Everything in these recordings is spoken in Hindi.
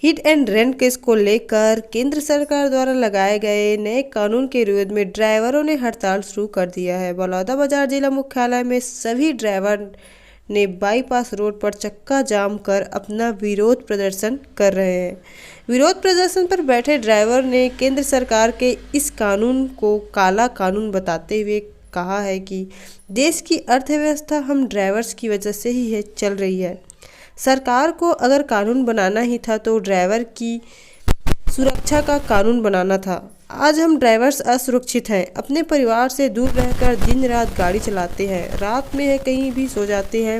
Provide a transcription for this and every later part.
हिट एंड रन केस को लेकर केंद्र सरकार द्वारा लगाए गए नए कानून के विरोध में ड्राइवरों ने हड़ताल शुरू कर दिया है। बलौदाबाजार जिला मुख्यालय में सभी ड्राइवर ने बाईपास रोड पर चक्का जाम कर अपना विरोध प्रदर्शन कर रहे हैं। विरोध प्रदर्शन पर बैठे ड्राइवर ने केंद्र सरकार के इस कानून को काला कानून बताते हुए कहा है कि देश की अर्थव्यवस्था हम ड्राइवर्स की वजह से ही चल रही है। सरकार को अगर कानून बनाना ही था तो ड्राइवर की सुरक्षा का कानून बनाना था। आज हम ड्राइवर्स असुरक्षित हैं, अपने परिवार से दूर रहकर दिन रात गाड़ी चलाते हैं, रात में है कहीं भी सो जाते हैं।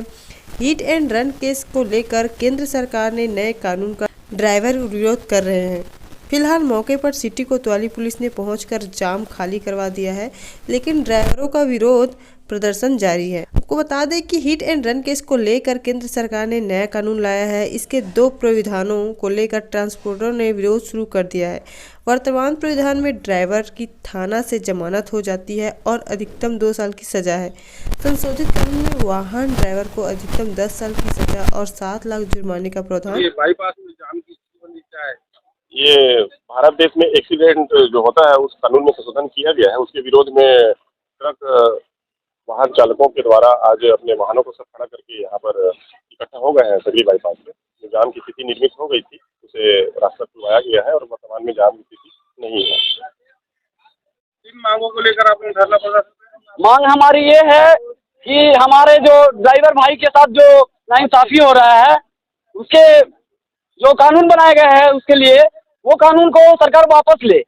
हिट एंड रन केस को लेकर केंद्र सरकार ने नए कानून का ड्राइवर विरोध कर रहे हैं। फिलहाल मौके पर सिटी कोतवाली पुलिस ने पहुंचकर जाम खाली करवा दिया है, लेकिन ड्राइवरों का विरोध प्रदर्शन जारी है। आपको बता दें कि हिट एंड रन केस को लेकर केंद्र सरकार ने नया कानून लाया है। इसके 2 प्राविधानों को लेकर ट्रांसपोर्टरों ने विरोध शुरू कर दिया है। वर्तमान प्राविधान में ड्राइवर की थाना से जमानत हो जाती है और अधिकतम 2 साल की सजा है। संशोधित कानून में वाहन ड्राइवर को अधिकतम 10 साल की सजा और 7 लाख जुर्माने का प्रावधान। बाईपास में जाम की स्थिति क्या है? ये भारत देश में एक्सीडेंट जो होता है उस कानून में संशोधन किया गया है। उसके विरोध में ट्रक वाहन चालकों के द्वारा आज अपने वाहनों को सब खड़ा करके यहाँ पर इकट्ठा हो गए हैं। सगरी बाईपास में जो जाम की स्थिति निर्मित हो गई थी उसे रास्ता खुलवाया गया है और वर्तमान में जाम की स्थिति नहीं है। इन मांगों को लेकर आपने धरना प्रदर्शन? मांग हमारी ये है कि हमारे जो ड्राइवर भाई के साथ जो नाइंसाफी हो रहा है उसके जो कानून बनाए गए हैं उसके लिए वो कानून को सरकार वापस ले,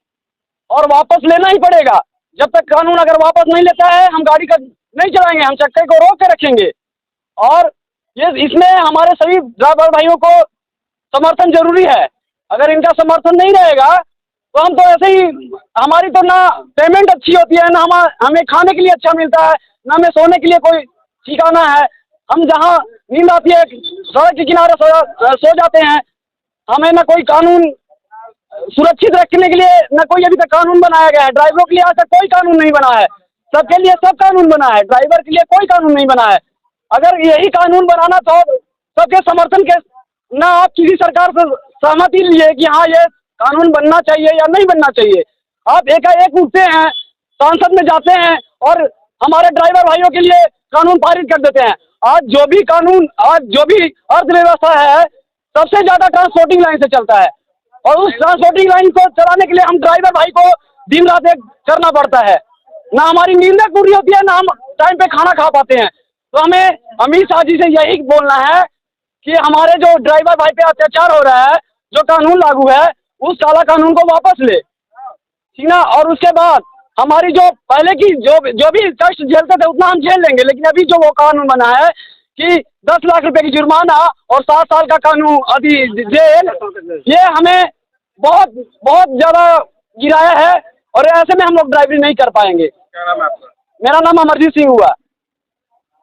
और वापस लेना ही पड़ेगा। जब तक कानून अगर वापस नहीं लेता है हम गाड़ी का नहीं चलाएंगे, हम चक्के को रोक के रखेंगे। और ये इसमें हमारे सभी ड्राइवर भाइयों को समर्थन जरूरी है। अगर इनका समर्थन नहीं रहेगा तो हम तो ऐसे ही, हमारी तो ना पेमेंट अच्छी होती है, ना हमें खाने के लिए अच्छा मिलता है, ना हमें सोने के लिए कोई ठिकाना है। हम जहाँ नींद आती है सड़क के किनारे सो जाते हैं। हमें ना कोई कानून सुरक्षित रखने के लिए ना कोई अभी तक कानून बनाया गया है। ड्राइवरों के लिए आज तक कोई कानून नहीं बना है, सबके लिए सब कानून बना है, ड्राइवर के लिए कोई कानून नहीं बना है। अगर यही कानून बनाना तो सबके समर्थन के, ना आप किसी सरकार से सहमति लिए कि हाँ ये कानून बनना चाहिए या नहीं बनना चाहिए। आप एकाएक उठते हैं, संसद में जाते हैं और हमारे ड्राइवर भाइयों के लिए कानून पारित कर देते हैं। आज जो भी अर्थव्यवस्था है सबसे ज्यादा ट्रांसपोर्टिंग लाइन से चलता है, और उस ट्रांसपोर्टिंग लाइन को चलाने के लिए हम ड्राइवर भाई को दिन रात एक करना पड़ता है। ना हमारी नींदें पूरी होती है, ना हम टाइम पे खाना खा पाते हैं। तो हमें अमित शाह जी से यही बोलना है कि हमारे जो ड्राइवर भाई पे अत्याचार हो रहा है, जो कानून लागू है उस काला कानून को वापस ले, ठीक ना। और उसके बाद हमारी जो पहले की जो भी कष्ट झेलते थे उतना हम झेल लेंगे, लेकिन अभी जो वो कानून बना है कि 10 लाख रुपए की जुर्माना और 7 साल का कानून अभी जेल, ये हमें बहुत ज्यादा गिराया है और ऐसे में हम लोग ड्राइवरी नहीं कर पाएंगे। क्या नाम है आपका? मेरा नाम अमरजीत सिंह हुआ।